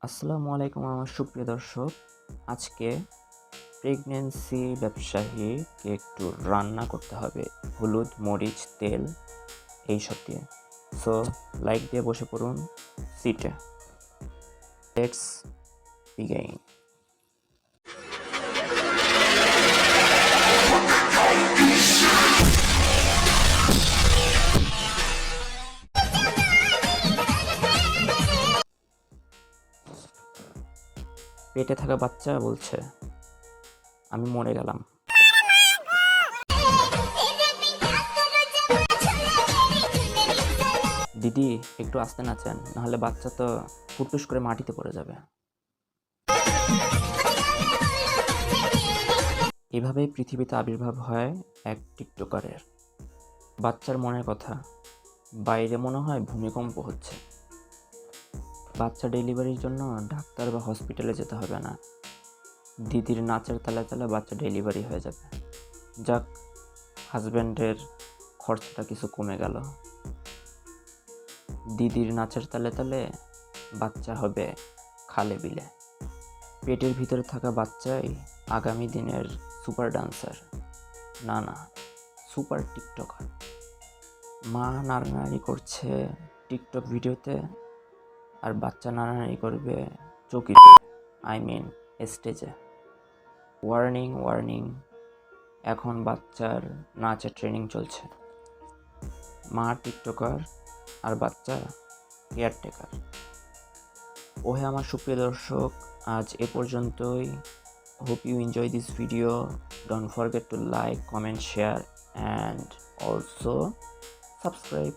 আসসালামু আলাইকুম আমার সুপ্রিয় দর্শক। আজকে প্রেগনেন্সি ব্যবসায়ীকে একটু রান্না করতে হবে হলুদ, মরিচ, তেল এইসব দিয়ে। সো লাইক দিয়ে বসে পড়ুন সিটে। Let's begin. পেটে থাকা বাচ্চা বলছে, আমি মরে গেলাম। দিদি একটু আস্তে নাচেন, নাহলে বাচ্চা তো ফুটুস করে মাটিতে পড়ে যাবে। এভাবেই পৃথিবীতে আবির্ভাব হয় এক টিকটকারের। বাচ্চার মনের কথা, বাইরে মনে হয় ভূমিকম্প হচ্ছে। বাচ্চা ডেলিভারির জন্য ডাক্তার বা হসপিটালে যেতে হবে না, দিদির নাচের তালে তালে বাচ্চা ডেলিভারি হয়ে যাবে। যাক, হাজব্যান্ডের খরচটা কিছু কমে গেল। দিদির নাচের তালে তালে বাচ্চা হবে খালে বিলে। পেটের ভিতরে থাকা বাচ্চাই আগামী দিনের সুপার ডান্সার, না সুপার টিকটকার। মা নাড়ানাড়ি করছে টিকটক ভিডিওতে, আর বাচ্চা নাড়ানাড়ি করবে চৌকিতে, স্টেজে। ওয়ার্নিং ওয়ার্নিং, এখন বাচ্চার নাচের ট্রেনিং চলছে। মা টিকটকার আর বাচ্চা কেয়ারটেকার। ওহে আমার সুপ্রিয় দর্শক, আজ এ পর্যন্তই। Hope you enjoy this video. Don't forget to like, comment, share and also subscribe.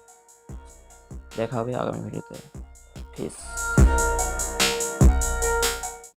দেখা হবে আগামী ভিডিওতে। পিস।